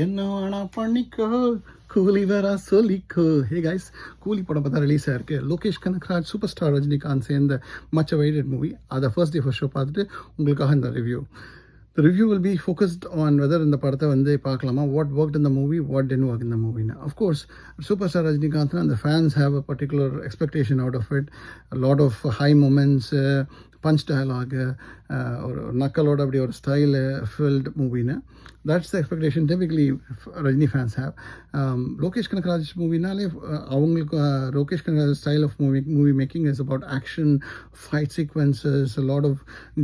என்ன வேணா பண்ணிக்கோ கூலி வரா சொல்லிக்கோ. ஹே கைஸ், கூலி படம் பார்த்தா ரிலீஸ் ஆயிருக்கு. லோகேஷ் கனகராஜ் சூப்பர் ஸ்டார் ரஜினிகாந்த் சேர்ந்த மச் வெயிட்டட் மூவி. அதை ஃபர்ஸ்ட் டே ஃபர்ஸ்ட் ஷோ பார்த்துட்டு உங்களுக்காக இந்த review. The review will be focused on whether இந்த படத்தை வந்து பார்க்கலாமா, what worked in the movie, what didn't work in the movie. Of course, superstar Rajnikanth and the fans have a particular expectation out of it. A lot of high moments, punch dialogue, or nakaloda அப்படி ஒரு style filled movie. That's the expectation typically Rajni fans have. Lokesh Kanakaraj movie-நாலே அவங்களுக்கு Lokesh Kanakaraj style of movie making is about action, fight sequences, a lot of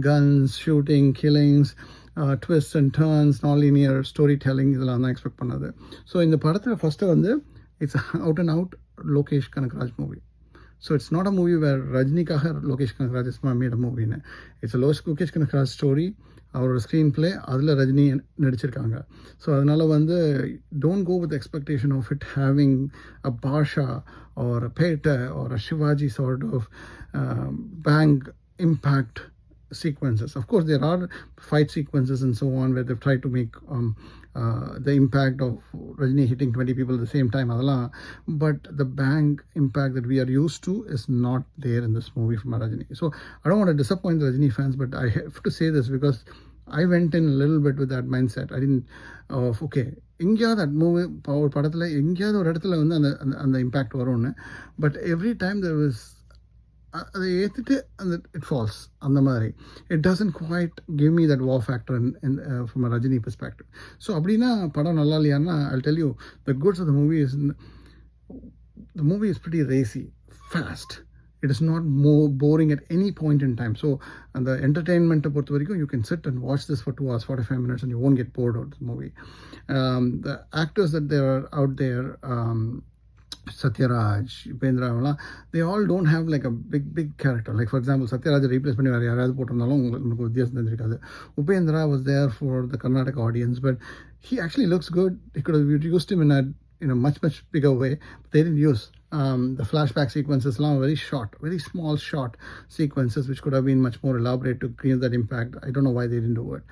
guns, shooting, killings, twists and turns, non-linear storytelling. இதெல்லாம் தான் expect பண்ணது. So இந்த படத்தில் first வந்து it's out and out Lokesh Kanagaraj movie. So it's not a movie where ரஜினிக்காக Lokesh Kanagaraj is made a movie. It's a Lokesh Kanagaraj story. அவரோட screenplay அதில் ரஜினி நடிச்சிருக்காங்க. ஸோ அதனால் வந்து don't go with expectation of it having a Baasha or a Petta or a Sivaji sort of bang impact sequences. Of course, there are fight sequences and so on where they've tried to make the impact of Rajini hitting 20 people at the same time. But the bang impact that we are used to is not there in this movie from Rajini. So I don't want to disappoint the Rajini fans, but I have to say this because I went in a little bit with that mindset. I didn't okay, எங்கேயாவது that movie ஒரு படத்தில் எங்கேயாவது ஒரு இடத்துல வந்து அந்த impact வரும்னு. But every time there was அதை ஏற்றுட்டு அந்த இட் ஃபால்ஸ் அந்த மாதிரி. It doesn't quite give me that wow factor from a Rajini perspective. So அப்படின்னா படம் நல்லா இல்லையான்னா I'll tell you the goods of the movie is the movie is pretty racy, fast. It is not more boring at any point in time. So and the entertainment பொறுத்த வரைக்கும் you can sit and watch this for 2 hours 45 minutes and you won't get bored of the movie. The actors that they are out there, Satyaraj, Upendra, they all don't have like a big character. Like for example, Satyaraj replaced பண்ணி வேற யாராவது போட்டிருந்தாலும் உங்களுக்கு வித்தியாசம் தெரிஞ்சிருக்காது. Upendra was there for the Karnataka audience, but he actually looks good. They could have used him in a much bigger way, but they didn't use. The flashback sequences are very short, very small short sequences which could have been much more elaborate to create that impact. I don't know why they didn't do it.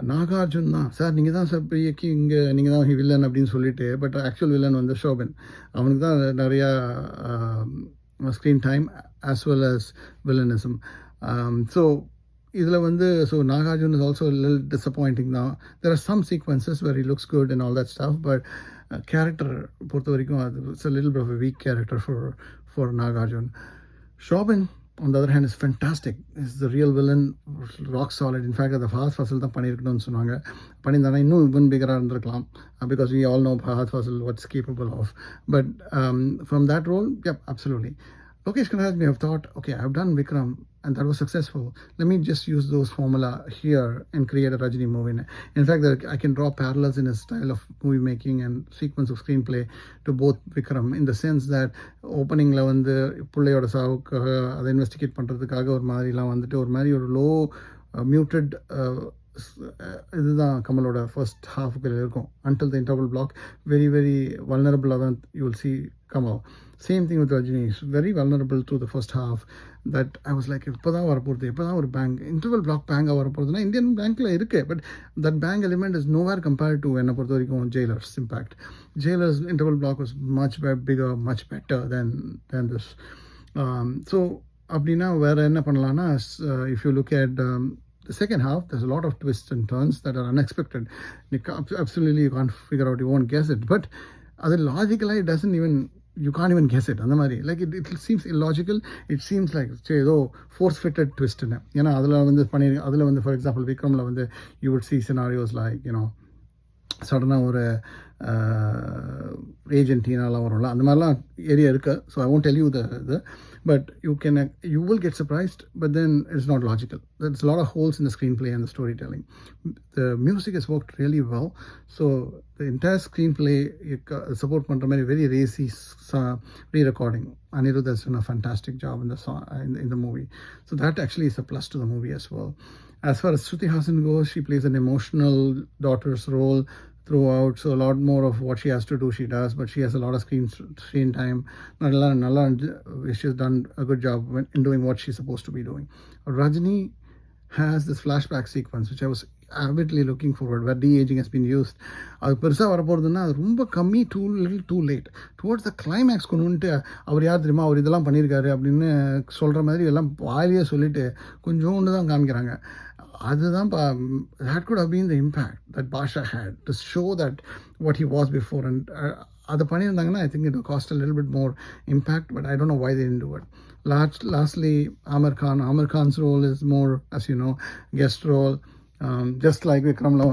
Nagarjun தான் sir, நீங்கள் தான் sir பெரிய இங்கே நீங்கள் தான் villain அப்படின்னு சொல்லிட்டு, but actual villain வந்து ஷோபன். அவனுக்கு தான் நிறையா screen time as well as villainism. So இதில் வந்து so Nagarjun is also lil disappointing தான். There are some sequences where he looks good and all that stuff, but character பொறுத்த வரைக்கும் அது it's a little bit of a weak character for Nagarjun. Shobhan on the other hand is fantastic. Is the real villain, rock solid. In fact, the Fahad Fasil தான் பண்ணியிருக்கணும்னு சொன்னாங்க. பண்ணியிருந்தானா இன்னும் even bigger-ஆ இருந்திருக்கலாம், because we all know Fahad Fasil what's capable of. But from that role, yep, absolutely. Lokesh Kanakaraj may have thought, okay, I've done Vikram and that was successful. Let me just use those formula here and create a Rajini movie. In fact, I can draw parallels in his style of movie making and sequence of screenplay to both Vikram, in the sense that openingல வந்து பிள்ளையோட சாவுக்காக அதை investigate பண்ணுறதுக்காக ஒரு மாதிரிலாம் வந்துட்டு ஒரு மாதிரி ஒரு லோ மியூட்டட் இதுதான் கமலோட ஃபர்ஸ்ட் ஹாஃபுக்கு இருக்கும். until the interval block very vulnerable தான் you will see Kamal. Same thing with Rajini. He's very vulnerable through the first half. That I was like, இப்போதான் வரப்போகுது, இப்போதான் ஒரு பேங்க் இன்டர்வல் பிளாக் பேங்காக வரப்போகுதுன்னா Indian பேங்க்கில் இருக்குது. But that bang element is nowhere compared to என்னை பொறுத்த வரைக்கும் Jailer's impact. Jailer's interval block was much bigger, much better than this. So அப்படின்னா வேறு என்ன பண்ணலான்னா, if you look at the second half, there's a lot of twists and turns that are unexpected. Absolutely, you can't figure out, you won't guess it. But logically, it doesn't even, you can't even guess it. அந்த மாதிரி like it seems illogical. It seems like ஏதோ force fitted twist. ஏன்னா அதில் வந்து அதில் வந்து for example விக்ரமில் வந்து you would see scenarios like, you know, சடனாக ஒரு ஏஜென்டினாலாம் வரும்ல, அந்த மாதிரிலாம் ஏரியா இருக்குது. So I won't tell you the but you will get surprised, but then it's not logical. There's a lot of holes in the screenplay and the storytelling. The music has worked really well. So the entire screenplay support பண்ணுற மாதிரி very racy re-recording. Anirudh has done a fantastic job in the song, in the movie. So that actually is a plus to the movie as well. As far as Shruti Haasan goes, she plays an emotional daughter's role throughout, so a lot more of what she has to do she does, but she has a lot of screen time. Nalla, she's done a good job in doing what she's supposed to be doing. Rajini has this flashback sequence which avidly looking forward, where de-aging has been used. அது பெருசாக வரப்போகிறதுன்னா அது ரொம்ப கம்மி, too late. Towards த climax கொண்டு வந்துட்டு அவர் யார் தெரியுமா, அவர் இதெல்லாம் பண்ணியிருக்காரு அப்படின்னு சொல்கிற மாதிரி எல்லாம் வாயிலேயே சொல்லிட்டு கொஞ்சோண்டு தான் காமிக்கிறாங்க. அதுதான் that could have been the impact that Basha had to show that what he was before. And அதை பண்ணியிருந்தாங்கன்னா I think it would cost a little bit more impact, but I don't know why they didn't do it. Lastly, Amir Khan's role is more, as you know, guest role. Just like விக்ரமில்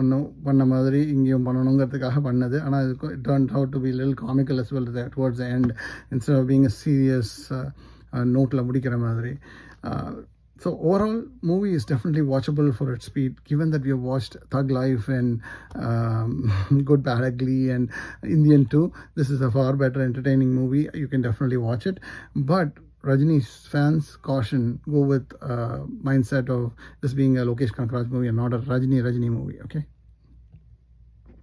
பண்ண மாதிரி இங்கேயும் பண்ணணுங்கிறதுக்காக பண்ணது. ஆனால் it turned out to be a little comical as well towards the end, instead of being a serious நோட்டில் முடிக்கிற மாதிரி. So overall, movie is definitely watchable for its speed. Given that we have watched Thug Life and Good Bad Ugly and Indian 2, this is a far better entertaining movie. You can definitely watch it. But Rajini fans, caution, go with mindset of this being a Lokesh Kanakaraj movie and not a Rajini movie, okay?